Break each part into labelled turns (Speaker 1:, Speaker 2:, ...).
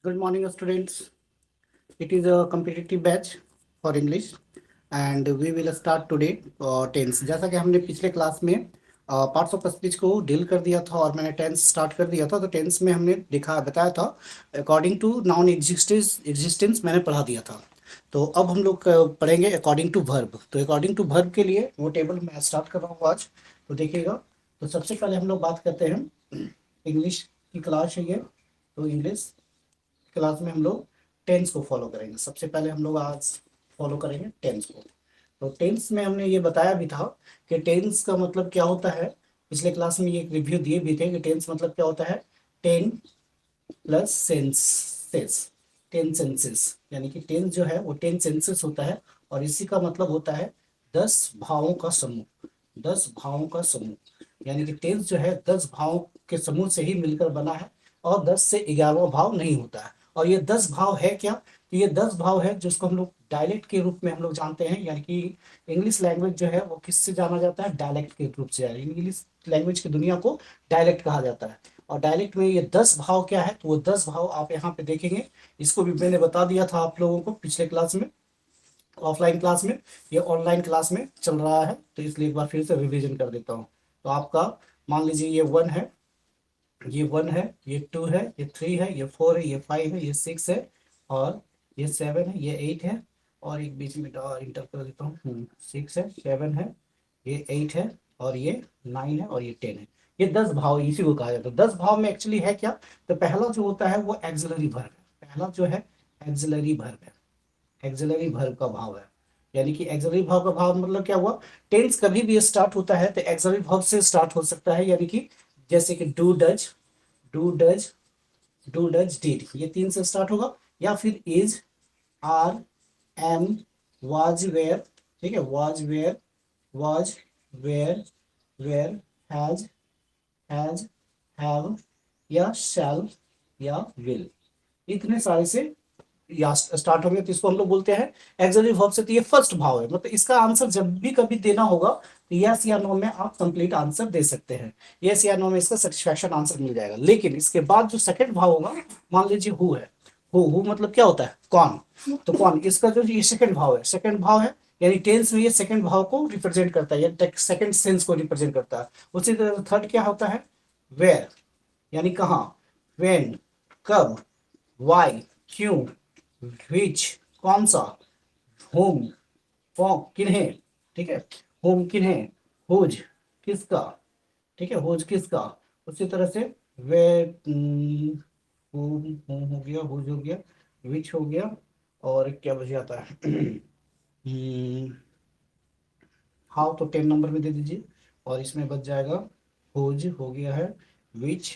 Speaker 1: Good morning, students. It is a competitive batch for English, and we will start today tense. जैसा कि हमने पिछले class में parts of speech को deal कर दिया था और मैंने टेंस स्टार्ट कर दिया था, तो टेंस में हमने बताया था अकॉर्डिंग टू नाउन एग्जिस्टेंस मैंने पढ़ा दिया था। तो अब हम लोग पढ़ेंगे अकॉर्डिंग टू वर्ब। तो अकॉर्डिंग टू वर्ब के लिए वो टेबल मैं स्टार्ट कर रहा हूँ आज, तो देखिएगा। तो सबसे पहले हम लोग बात करते हैं, इंग्लिश की क्लास है ये, तो इंग्लिश क्लास में हम लोग टेंस को फॉलो करेंगे। सबसे पहले हम लोग आज फॉलो करेंगे टेंस को। तो टेंस में हमने ये बताया भी था कि टेंस का मतलब क्या होता है। पिछले क्लास में ये एक रिव्यू दिए भी थे कि टेंस मतलब क्या होता है। Ten plus senses, ten senses, यानी कि टेंस जो है वो टेन सेंसेस होता है। और इसी का मतलब होता है 10 भावों का समूह, 10 भावों का समूह। यानी कि टेंस जो है 10 भावों के समूह से ही मिलकर बना है, और 10 से 11वां भाव नहीं होता है। और ये 10 भाव है क्या, तो ये 10 भाव है जिसको हम लोग डायलेक्ट के रूप में हम लोग जानते हैं। यानी कि इंग्लिश लैंग्वेज जो है वो किससे जाना जाता है, डायलेक्ट के रूप से। इंग्लिश लैंग्वेज की दुनिया को डायलेक्ट कहा जाता है। और डायलेक्ट में ये 10 भाव क्या है, तो वो 10 भाव आप यहाँ पे देखेंगे। इसको भी मैंने बता दिया था आप लोगों को पिछले क्लास में, ऑफलाइन क्लास में। ये ऑनलाइन क्लास में चल रहा है, तो इसलिए एक बार फिर से रिवीजन कर देता हूँ। तो आपका मान लीजिए ये 1 है, ये 1 है, ये 2 है, ये 3 है, ये 4 है, ये 5 है, ये 6 है, और ये 7 है, ये 8 है, और एक बीच में इंटर कर देता हूँ। 6 है, 7 है, ये 8 है, और ये 9 है, और ये 10 है। ये 10 भाव इसी को कहा जाता है। 10 भाव में एक्चुअली है क्या, तो पहला जो होता है वो एक्सिलरी वर्ब है। पहला जो है एक्सिलरी वर्ब है, एक्सिलरी वर्ब का भाव है। यानी कि एक्सिलरी वर्ब का भाव मतलब क्या हुआ, टेंस कभी भी स्टार्ट होता है तो एक्सिलरी वर्ब से स्टार्ट हो सकता है। यानी कि जैसे कि do does, do does, do does did, ये 3 से स्टार्ट होगा। या फिर is, are, am, was, were, ठीक है, was, were, was, were, has, have, या शैल, या विल, इतने सारे से या स्टार्ट होंगे, तो इसको हम लोग बोलते हैं एक्सिलरी वर्ब से। तो ये फर्स्ट भाव है। मतलब इसका आंसर जब भी कभी देना होगा तो यस या नो में आप कंप्लीट आंसर दे सकते हैं। यस या नो में इसका सेटिस्फैक्शन आंसर मिल जाएगा। लेकिन इसके बाद जो सेकंड भाव होगा, मान लीजिए हु है, हु मतलब क्या होता है, कौन। तो कौन, इसका जो ये सेकंड भाव है, सेकंड भाव है, यानी टेंस में ये सेकंड भाव को रिप्रेजेंट करता है, या सेकंड सेंस को रिप्रेजेंट करता है। उसी तरह थर्ड क्या होता है, वेयर, यानी कहाँ, वेन, कब, वाई, क्यों, विच, कौन सा, होम, फॉर किन्हें, ठीक है, होम किन्हें, हुज किसका, ठीक है, हुज किसका। उसी तरह से वे, होम हो गया, हुज हो गया, विच हो गया, और क्या बच जाता है, हाउ तो 10 नंबर में दे दीजिए, और इसमें बच जाएगा हुज हो गया है, which,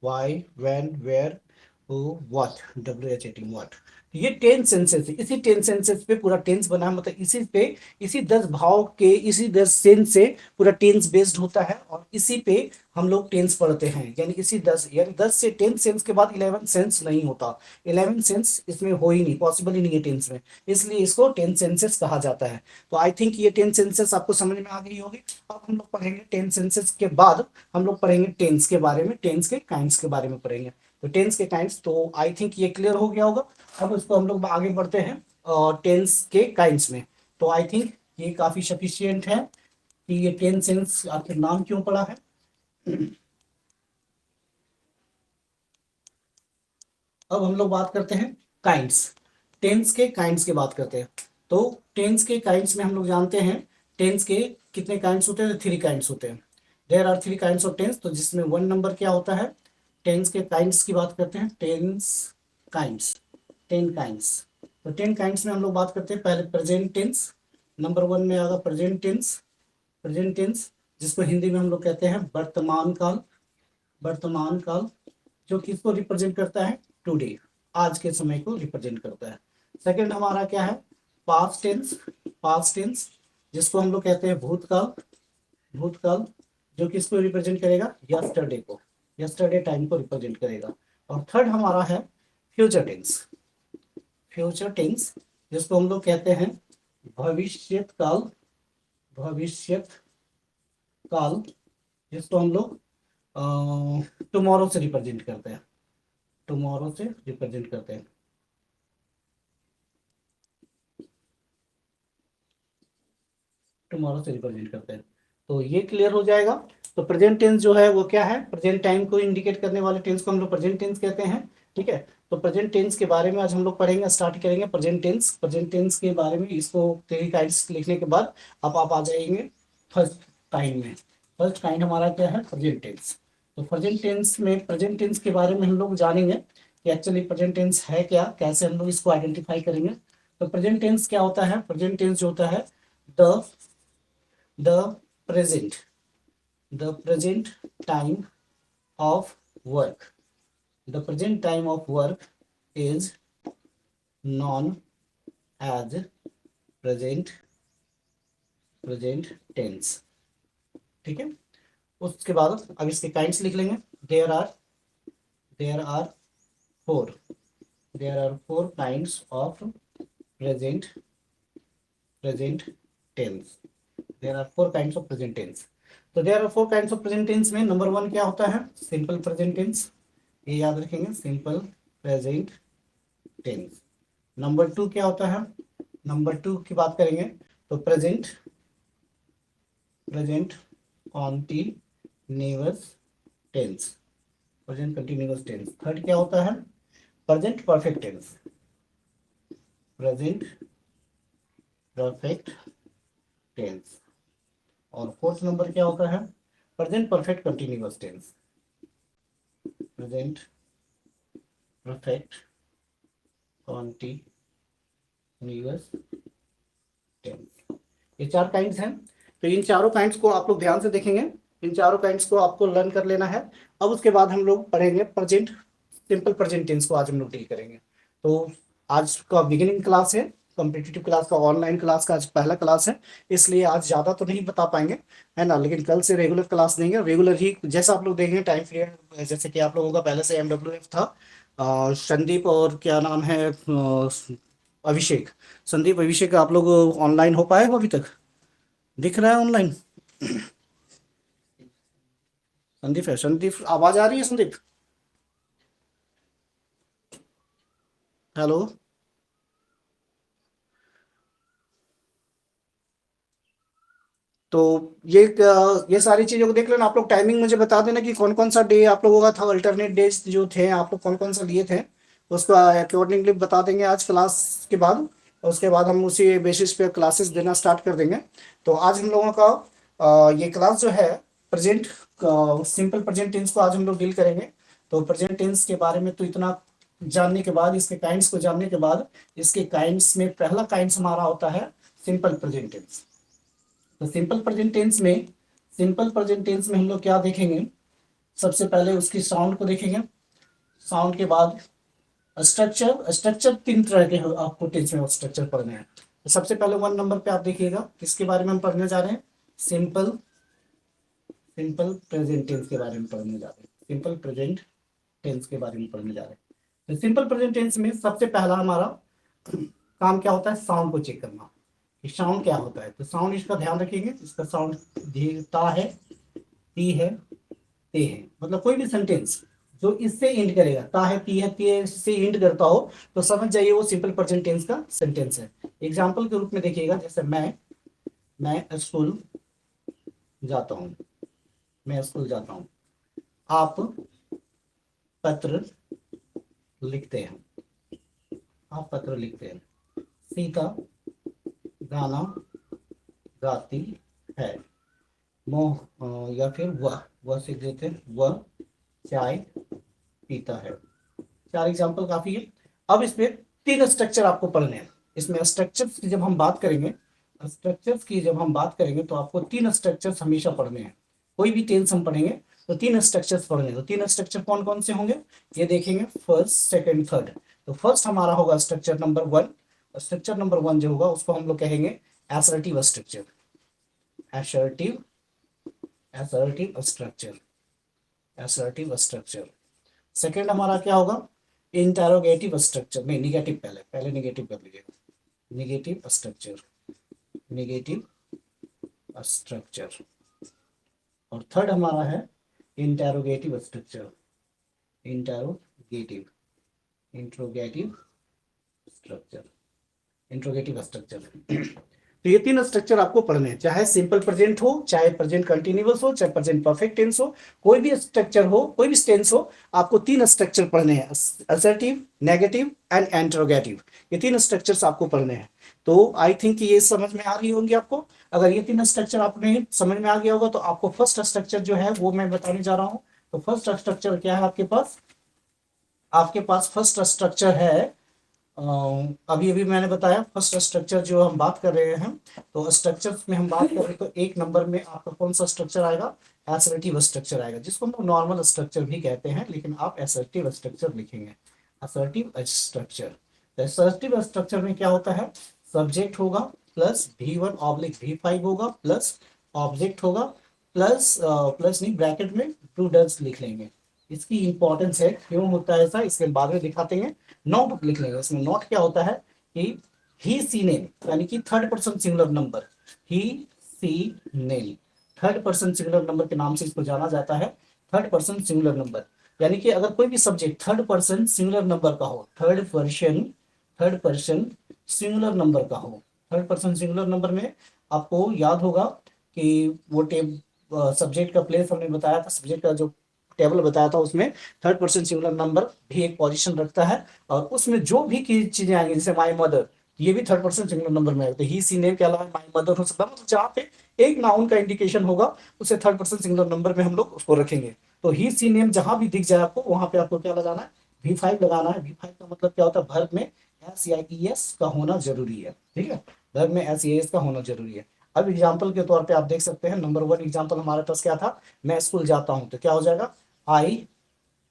Speaker 1: why, when, where, who, what, WHAT, what. ये 10 सेंसेस है। इसी 10 सेंसेस पे पूरा टेंस बना है। मतलब इसी पे, इसी 10 भाव के, इसी 10 सेंस से पूरा टेंस बेस्ड होता है, और इसी पे हम लोग टेंस पढ़ते हैं। यानी इसी 10, यानी 10 से 10 सेंस के बाद 11 सेंस नहीं होता। 11 सेंस इसमें हो ही नहीं, पॉसिबल ही नहीं है टेंस में, इसलिए इसको 10 सेंसेस कहा जाता है। तो आई थिंक ये 10 सेंसेस आपको समझ में आ गई होगी। अब हम लोग पढ़ेंगे 10 सेंसेस के बाद हम लोग पढ़ेंगे टेंस के बारे में, टेंस के काइंड्स के बारे में पढ़ेंगे। तो टेंस के काइंड्स, तो आई थिंक ये क्लियर हो गया होगा। अब उसको हम लोग आगे बढ़ते हैं टेंस के काइंड्स में। तो आई थिंक ये काफी सफिशियंट है कि ये 10 सेंस आखिर नाम क्यों पड़ा है। अब हम लोग बात करते हैं काइंड्स, टेंस के काइंड्स की बात करते हैं। तो टेंस के काइंड्स में हम लोग जानते हैं टेंस के कितने काइंड्स होते हैं, 3 काइंड्स होते हैं। There are 3 kinds of tense, तो जिसमें 1 नंबर क्या होता है, टेंस के काइंड्स की बात करते हैं, टेंस काइंड्स, 10 काइंड्स। तो 10 काइंड्स में हम लोग बात करते हैं, पहले प्रेजेंट टेंस, नंबर 1 में आएगा प्रेजेंट टेंस। प्रेजेंट टेंस जिसको हिंदी में हम लोग कहते हैं वर्तमान काल, वर्तमान काल, जो किसको रिप्रेजेंट करता है, टुडे, आज के समय को रिप्रेजेंट करता है। सेकंड हमारा क्या है, पास्ट टेंस, पास्ट टेंस जिसको हम लोग कहते हैं भूतकाल, भूतकाल, जो किसको रिप्रेजेंट करेगा, यस्टरडे को, यस्टरडे टाइम को रिप्रेजेंट करेगा। और थर्ड हमारा है फ्यूचर टेंस, फ्यूचर टेंस जिसको हम लोग कहते हैं भविष्यत काल, भविष्यत काल, जिसको हम लोग टुमारो से रिप्रेजेंट करते हैं, टुमारो से रिप्रेजेंट करते हैं, टुमारो से रिप्रेजेंट करते हैं। तो ये क्लियर हो जाएगा। तो प्रेजेंट टेंस जो है वो क्या है, प्रेजेंट टाइम को इंडिकेट करने वाले टेंस को हम लोग प्रेजेंट टेंस कहते हैं। ठीक है, तो प्रेजेंट टेंस के बारे में आज हम लोग पढ़ेंगे, स्टार्ट करेंगे प्रेजेंट टेंस। प्रेजेंट टेंस के बारे में इसको 3 काइंड्स लिखने के बाद अब आप आ जाएंगे फर्स्ट काइंड में। फर्स्ट काइंड हमारा क्या है, प्रेजेंट टेंस। तो प्रेजेंट टेंस में, प्रेजेंट टेंस के बारे में हम लोग जानेंगे कि एक्चुअली प्रेजेंट टेंस है क्या, कैसे हम लोग इसको आइडेंटिफाई करेंगे। तो प्रेजेंट टेंस क्या होता है, प्रेजेंट टेंस जो होता है the present, the present time of work, the present time of work is known as present tense। ठीक है, उसके बाद अब इसके काइंड्स लिख लेंगे। There are four there are four kinds of present tense. There are four kinds of present tense. तो there are four kinds of present tense में नंबर 1 क्या होता है, सिंपल प्रेजेंट टेंस। ये याद रखेंगे, सिंपल प्रेजेंट टेंस। नंबर 2 क्या होता है, नंबर 2 की बात करेंगे तो present continuous tense, present continuous tense. Third क्या होता है, present perfect tense, present perfect tense. और फोर्थ नंबर क्या होता है, present perfect continuous tense, present perfect continuous tense. ये 4 काइंड्स हैं। तो इन चारों काइंड्स को आप लोग ध्यान से देखेंगे, इन चारों काइंड्स को आपको लर्न कर लेना है। अब उसके बाद हम लोग पढ़ेंगे प्रेजेंट, सिंपल प्रेजेंट टेंस को आज हम लोग डील करेंगे। तो आज का बिगिनिंग क्लास है, कॉम्पिटिटिव क्लास का, ऑनलाइन क्लास का आज पहला क्लास है, इसलिए आज ज़्यादा तो नहीं बता पाएंगे, है ना। लेकिन कल से रेगुलर क्लास देंगे, रेगुलर ही जैसा आप लोग देखेंगे टाइम पीरियड, जैसे कि आप लोगों का पहले से MWF था, संदीप और क्या नाम है, अभिषेक, संदीप अभिषेक, आप लोग ऑनलाइन हो पाए हो अभी तक, दिख रहा है ऑनलाइन? संदीप है, संदीप आवाज आ रही है संदीप? हेलो। तो ये सारी चीजों को देख लेना आप लोग। टाइमिंग मुझे बता देना कि कौन कौन सा डे आप लोगों का था, अल्टरनेट डेज जो थे आप लोग कौन कौन सा लिए थे, उसको अकॉर्डिंगली बता देंगे आज क्लास के बाद। और उसके बाद हम उसी बेसिस पे क्लासेस देना स्टार्ट कर देंगे। तो आज हम लोगों का ये क्लास जो है प्रेजेंट, सिंपल प्रेजेंट टेंस को आज हम लोग डील करेंगे। तो प्रेजेंट टेंस के बारे में तो इतना जानने के बाद, इसके काइंड्स को जानने के बाद, इसके काइंड्स में पहला काइंड्स हमारा होता है सिंपल प्रेजेंट टेंस। तो सिंपल प्रेजेंट टेंस में, सिंपल प्रेजेंट टेंस में हम लोग क्या देखेंगे, सबसे पहले उसकी साउंड को देखेंगे। साउंड के बाद स्ट्रक्चर, स्ट्रक्चर 3 तरह के आपको टेंस में स्ट्रक्चर पढ़ने हैं। तो सबसे पहले 1 नंबर पे आप देखिएगा किसके बारे में हम पढ़ने जा रहे हैं, सिंपल प्रेजेंट टेंस के बारे में पढ़ने जा रहे हैं, सिंपल प्रेजेंट टेंस के बारे में पढ़ने जा रहे हैं। तो सिंपल प्रेजेंट टेंस में सबसे पहला हमारा काम क्या होता है, साउंड को चेक करना कि साउंड क्या होता है। तो साउंड इसका ध्यान रखिएगा, इसका साउंड ता है, ती है, ते है। मतलब कोई भी सेंटेंस जो इससे एंड करेगा, ता है, ती है, ते से एंड करता हो, तो समझ जाइए वो सिंपल प्रेजेंट टेंस का सेंटेंस है। एग्जांपल के रूप में देखिएगा, जैसे मैं स्कूल जाता हूँ, मैं स्कूल जाता हूँ। आप पत्र लिखते हैं, आप पत्र लिखते हैं। सीता गाना गाती है। मोह या फिर वह सीख देते हैं, वह चाय पीता है। 4 एग्जाम्पल काफी है। अब इसमें 3 स्ट्रक्चर आपको पढ़ने हैं। इसमें स्ट्रक्चर्स की जब हम बात करेंगे, स्ट्रक्चर्स की जब हम बात करेंगे तो आपको 3 स्ट्रक्चर्स हमेशा पढ़ने हैं। कोई भी टेंस हम पढ़ेंगे तो 3 स्ट्रक्चर्स पढ़ने हैं। तो 3 स्ट्रक्चर कौन कौन से होंगे ये देखेंगे, फर्स्ट, सेकंड, थर्ड। तो फर्स्ट हमारा होगा स्ट्रक्चर नंबर 1। स्ट्रक्चर नंबर 1 जो होगा उसको हम लोग कहेंगे assertive structure, assertive structure, assertive structure. Second हमारा क्या होगा, इंटेरोगेटिव स्ट्रक्चर, नहीं निगेटिव, पहले निगेटिव कर लीजिएगा, निगेटिव स्ट्रक्चर, निगेटिव स्ट्रक्चर। और थर्ड हमारा है interrogative structure, interrogative. Interrogative structure, interrogative structure. तो ये तीन स्ट्रक्चर आपको पढ़ने हैं, चाहे सिंपल प्रेजेंट हो, चाहे प्रेजेंट कंटिन्यूअस हो, चाहे प्रेजेंट परफेक्ट टेंस हो, कोई भी स्ट्रक्चर हो, कोई भी टेंस हो, आपको तीन स्ट्रक्चर पढ़ने हैं, असर्टिव, नेगेटिव एंड इंट्रोगेटिव। ये तीन स्ट्रक्चर्स आपको पढ़ने हैं। तो आई थिंक ये समझ में आ रही होंगी आपको। अगर ये तीन स्ट्रक्चर आपने समझ में आ गया होगा तो आपको फर्स्ट स्ट्रक्चर जो है वो मैं बताने जा रहा हूं। तो फर्स्ट स्ट्रक्चर क्या है आपके पास? आपके पास फर्स्ट स्ट्रक्चर है, अभी अभी मैंने बताया फर्स्ट स्ट्रक्चर जो हम बात कर रहे हैं। तो स्ट्रक्चर्स में हम बात करें तो एक नंबर में आपका कौन सा स्ट्रक्चर आएगा? असर्टिव स्ट्रक्चर आएगा, जिसको हम नॉर्मल स्ट्रक्चर भी कहते हैं, लेकिन आप असर्टिव स्ट्रक्चर लिखेंगे, असर्टिव स्ट्रक्चर। असर्टिव स्ट्रक्चर में क्या होता है? सब्जेक्ट होगा प्लस V1 ऑब्लिक V5 होगा प्लस ऑब्जेक्ट होगा प्लस प्लस नहीं, ब्रैकेट में टू डज लिख लेंगे। इसकी इंपॉर्टेंस है, क्यों होता है ऐसा, इसके बाद में दिखाते हैं। नोट लिख लेंगे, इसमें नोट क्या होता है कि ही सी नेम, यानी कि third person singular number, he she name third person singular number के नाम से इसको जाना जाता है, थर्ड पर्सन सिंगुलर नंबर। यानी कि अगर कोई भी subject third person singular number का हो, थर्ड पर्सन सिंगुलर नंबर का हो, थर्ड पर्सन सिंगुलर नंबर में आपको याद होगा कि वो टेब सब्जेक्ट का प्लेस हमने बताया था, सब्जेक्ट का जो टेबल बताया था उसमें थर्ड पर्सन सिंगुलर नंबर भी एक पोजीशन रखता है, और उसमें जो भी चीजें आएंगी, जैसे माई मदर, ये भी थर्ड पर्सन सिंगुलर नंबर में आएगा। ही सी नेम के अलावा माई मदर हो सकता है, मतलब जहाँ पे एक नाउन का इंडिकेशन होगा उसे थर्ड पर्सन सिंगुलर नंबर में हम लोग उसको रखेंगे। तो ही सी नेम जहां भी दिख जाए आपको, वहां पे आपको क्या लगाना है? V5 लगाना है। V5 का मतलब क्या होता है? वर्ब में SEIES का होना जरूरी है, ठीक है, वर्ब में SEIS का होना जरूरी है। अब एग्जाम्पल के तौर पे आप देख सकते हैं, नंबर 1 एग्जाम्पल हमारे पास क्या था? मैं स्कूल जाता हूं, तो क्या हो जाएगा? I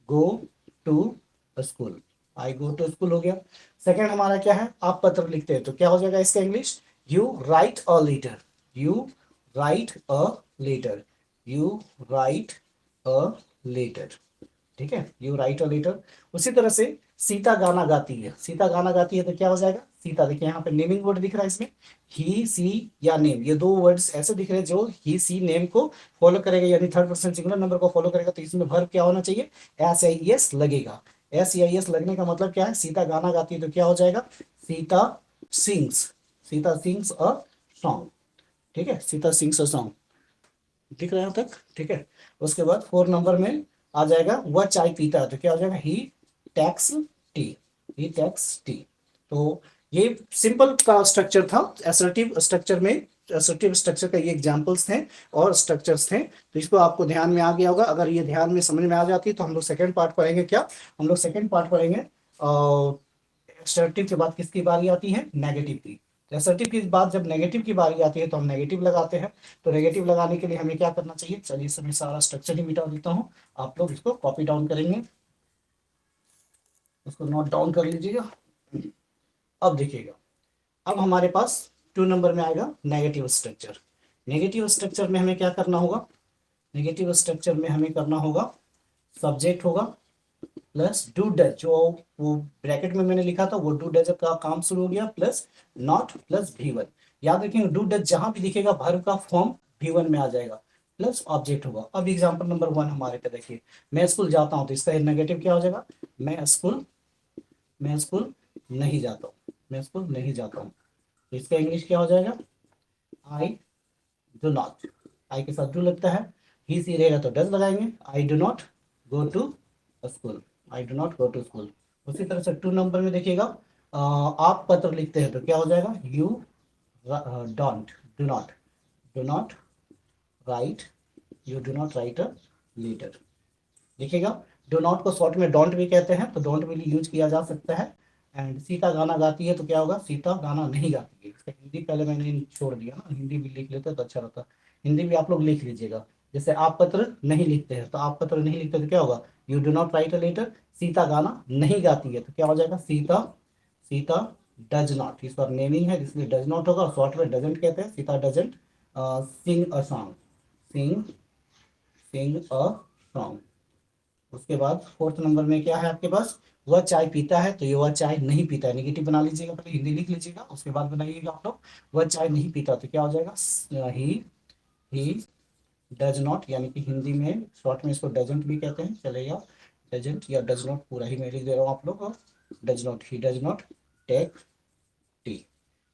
Speaker 1: go to school, I go to school हो गया। सेकंड हमारा क्या है? आप पत्र लिखते हैं, तो क्या हो जाएगा इसका English? You write a letter, you write a letter, you write a letter, ठीक है, यू राइट अ लेटर। उसी तरह से सीता गाना गाती है, सीता गाना गाती है तो क्या हो जाएगा? सीता, देखिए यहाँ पे नेमिंग वर्ड दिख रहा है इसमें, ही सी या नेम, ये दो वर्ड्स ऐसे दिख रहे हैं जो ही सी नेम को फॉलो करेगा, यानी थर्ड पर्सन सिंगुलर नंबर को फॉलो करेगा। तो इसमें वर्ब क्या होना चाहिए? SIES लगेगा। SIES लगने का मतलब क्या है? सीता गाना गाती है तो क्या हो जाएगा? Sita sings, Sita sings a song, ठीक है, सीता सिंग्स अ सॉन्ग, दिख रहा है यहाँ तक, ठीक है। उसके बाद 4 नंबर में आ जाएगा वह चाय पीता है, तो क्या हो जाएगा? ही टैक्स टी, ही टैक्स टी। तो ये सिंपल का स्ट्रक्चर था असर्टिव स्ट्रक्चर में, असर्टिव स्ट्रक्चर का ये एग्जांपल्स थे और स्ट्रक्चर्स थे। तो इसको आपको ध्यान में आ गया होगा। अगर ये ध्यान में समझ में आ जाती तो हम लोग सेकेंड पार्ट पढ़ेंगे। क्या हम लोग सेकेंड पार्ट पढ़ेंगे? असर्टिव के बाद किसकी बारी आती है? नेगेटिव की। असर्टिव के बाद जब नेगेटिव की बारी आती है तो हम नेगेटिव लगाते हैं। तो नेगेटिव लगाने के लिए हमें क्या करना चाहिए? चलिए इस समय सारा स्ट्रक्चर ही मिटा देता हूँ, आप लोग इसको कॉपी डाउन करेंगे, उसको नोट डाउन कर लीजिएगा। अब देखिएगा, अब हमारे पास 2 नंबर में आएगा नेगेटिव स्ट्रक्चर। नेगेटिव स्ट्रक्चर में हमें क्या करना होगा? नेगेटिव स्ट्रक्चर में हमें करना होगा, सब्जेक्ट होगा प्लस डू डज, जो वो ब्रैकेट में मैंने लिखा था वो डू डज का काम शुरू हो गया, प्लस नॉट प्लस V1। याद रखेंगे डू डज जहां भी दिखेगा वर्ब का फॉर्म V1 में आ जाएगा, प्लस ऑब्जेक्ट होगा। अब एग्जांपल नंबर 1 हमारे पे देखिए, मैं स्कूल जाता हूं, तो इसका नेगेटिव क्या हो जाएगा? मैं स्कूल नहीं जाता हूँ, मैं स्कूल नहीं जाता हूँ। तो इसका इंग्लिश क्या हो जाएगा? आई डू नॉट, आई के साथ डू लगता है, ही सी रहेगा तो डज लगाएंगे, I do not go to school, I do not go to school. उसी तरह से 2 नंबर में देखिएगा, आप पत्र लिखते हैं तो क्या हो जाएगा? You don't, do not write, you do not write a letter. देखिएगा, डो नॉट को शॉर्ट में डोंट भी कहते हैं, तो डोंट भी यूज किया जा सकता है। एंड सीता गाना गाती है तो क्या होगा? सीता गाना नहीं गाती है। इसका हिंदी पहले मैंने छोड़ दिया ना, हिंदी भी लिख लेते तो अच्छा रहता। हिंदी भी आप लोग लिख लीजिएगा। जैसे आप पत्र नहीं लिखते हैं, तो आप पत्र नहीं लिखते तो क्या होगा? You do not write a letter. Sita गाना नहीं गाती है तो क्या हो जाएगा? सीता, सीता डज नॉट, इस पर नेमिंग है इसलिए डज नॉट होगा, शॉर्ट में डजेंट कहते हैं। Sita doesn't sing a song, sing sing a song. उसके बाद 4th नंबर में क्या है आपके पास? वह चाय पीता है, तो ये वह चाय नहीं पीता है, नेगेटिव बना लीजिएगा, पहले हिंदी लिख लीजिएगा उसके बाद बनाइएगा आप लोग। वह चाय नहीं पीता तो क्या हो जाएगा? ही डज नॉट, यानी कि हिंदी में शॉर्ट में इसको डजेंट भी कहते हैं, चलेगा डजेंट या डज नॉट, पूरा ही मैं लिख दे रहा हूँ आप लोग। Does not, he does not take tea.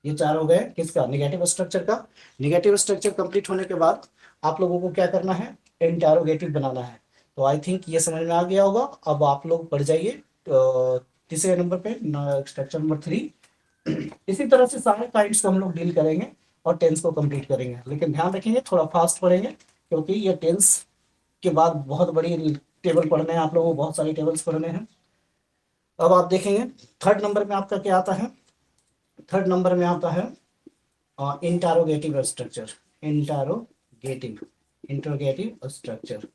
Speaker 1: ये चार हो गए किसका, निगेटिव स्ट्रक्चर का। निगेटिव स्ट्रक्चर कंप्लीट होने के बाद आप लोगों को क्या करना है, इंटरोगेटिव बनाना है। तो आई थिंक ये समझ में आ गया होगा। अब आप लोग पढ़ जाइए तीसरे नंबर पे, स्ट्रक्चर नंबर 3। इसी तरह से सारे काइंड्स को हम लोग डील करेंगे और टेंस को कंप्लीट करेंगे, लेकिन ध्यान रखेंगे थोड़ा फास्ट पढ़ेंगे, क्योंकि ये टेंस के बाद बहुत बड़ी टेबल पढ़ने हैं आप लोगों को, बहुत सारे टेबल्स पढ़ने हैं। अब आप देखेंगे थर्ड नंबर में आपका क्या आता है। थर्ड नंबर में आता है interrogative structure. Interrogative, interrogative structure.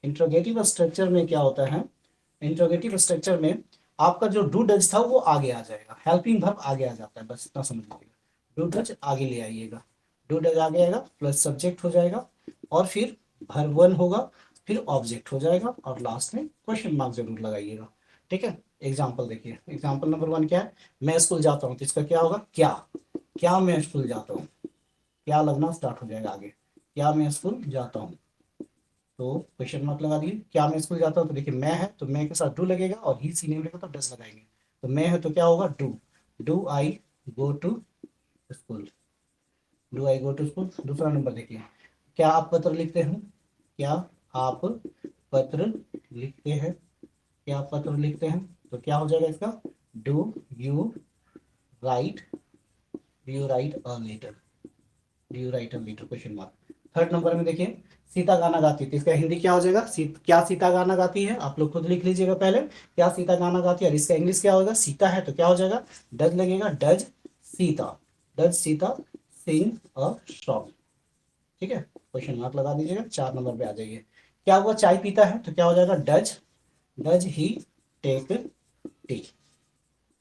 Speaker 1: Interrogative structure में क्या होता है, इंटरोगेटिव स्ट्रक्चर में आपका जो डू डज था वो आगे आ जाएगा, हेल्पिंग वर्ब आगे आ जाता है, बस इतना समझ लीजिएगा। डू डज आगे ले आइएगा, डू डज आगे आएगा, प्लस सब्जेक्ट हो जाएगा, और फिर वर्ब 1 होगा, फिर ऑब्जेक्ट हो जाएगा, और लास्ट में क्वेश्चन मार्क जरूर लगाइएगा। ठीक है, एग्जाम्पल देखिए, एग्जाम्पल नंबर 1 क्या है, मैं स्कूल जाता हूँ, तो इसका क्या होगा, क्या। क्या मैं स्कूल जाता हूँ, क्या लगना स्टार्ट हो जाएगा आगे, क्या मैं स्कूल जाता हूँ, तो क्वेश्चन मार्क लगा दिए। क्या मैं स्कूल जाता हूँ, तो देखिए मैं है तो मैं के साथ डू लगेगा, और ही सी नेम लगेगा तो डस लगाएंगे। तो मैं है तो क्या होगा, do. Do I go to school, do I go to school. दूसरा नंबर देखिए, क्या आप पत्र लिखते हैं, क्या आप पत्र लिखते हैं, क्या आप पत्र लिखते हैं, तो क्या हो जाएगा इसका, do you write, do you write a letter, do you write a letter, question mark. Third number में देखिए, सीता गाना गाती है, तो इसका हिंदी क्या हो जाएगा, क्या सीता गाना गाती है, आप लोग खुद लिख लीजिएगा पहले, क्या सीता गाना गाती है, और इसका इंग्लिश क्या होगा, सीता है तो क्या हो जाएगा, डज लगेगा, does Sita, does Sita sing a song. ठीक है, क्वेश्चन मार्क लगा दीजिएगा, 4 नंबर पे आ जाइए। क्या हुआ, चाय पीता है तो क्या हो जाएगा, does, does he take tea.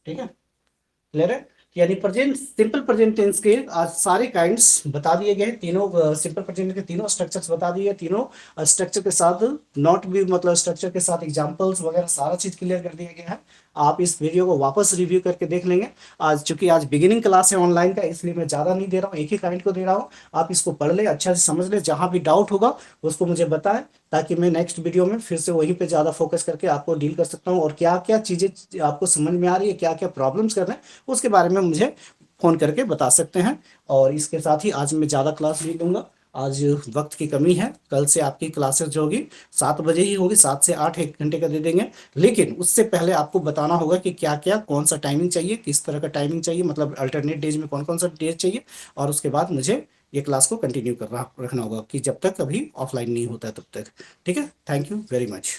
Speaker 1: ठीक है, क्लियर है। यानी प्रेजेंट, सिंपल प्रेजेंट टेंस के आज सारे काइंड्स बता दिए गए, तीनों सिंपल प्रेजेंट के तीनों स्ट्रक्चर्स बता दिए, तीनों स्ट्रक्चर के साथ नॉट भी मतलब स्ट्रक्चर के साथ एग्जांपल्स वगैरह सारा चीज क्लियर कर दिया गया है। आप इस वीडियो को वापस रिव्यू करके देख लेंगे। आज चूंकि आज बिगिनिंग क्लास है ऑनलाइन का, इसलिए मैं ज्यादा नहीं दे रहा हूँ, एक ही काइंड को दे रहा हूँ। आप इसको पढ़ ले, अच्छा से समझ ले, जहां भी डाउट होगा उसको मुझे बताएं, ताकि मैं नेक्स्ट वीडियो में फिर से वहीं पे ज्यादा फोकस करके आपको डील कर सकता हूँ, और क्या क्या चीजें आपको समझ में आ रही है, क्या क्या प्रॉब्लम्स कर रहे हैं, उसके बारे में मुझे फोन करके बता सकते हैं। और इसके साथ ही आज मैं ज़्यादा क्लास नहीं लूँगा, आज वक्त की कमी है। कल से आपकी क्लासेस जो होगी 7 बजे ही होगी, 7 से 8 1 घंटे का दे देंगे। लेकिन उससे पहले आपको बताना होगा कि क्या क्या कौन सा टाइमिंग चाहिए, किस तरह का टाइमिंग चाहिए, मतलब अल्टरनेट डेज में कौन कौन सा डेज चाहिए, और उसके बाद मुझे ये क्लास को कंटिन्यू रखना होगा, कि जब तक अभी ऑफलाइन नहीं होता है तब तक। ठीक है, थैंक यू वेरी मच।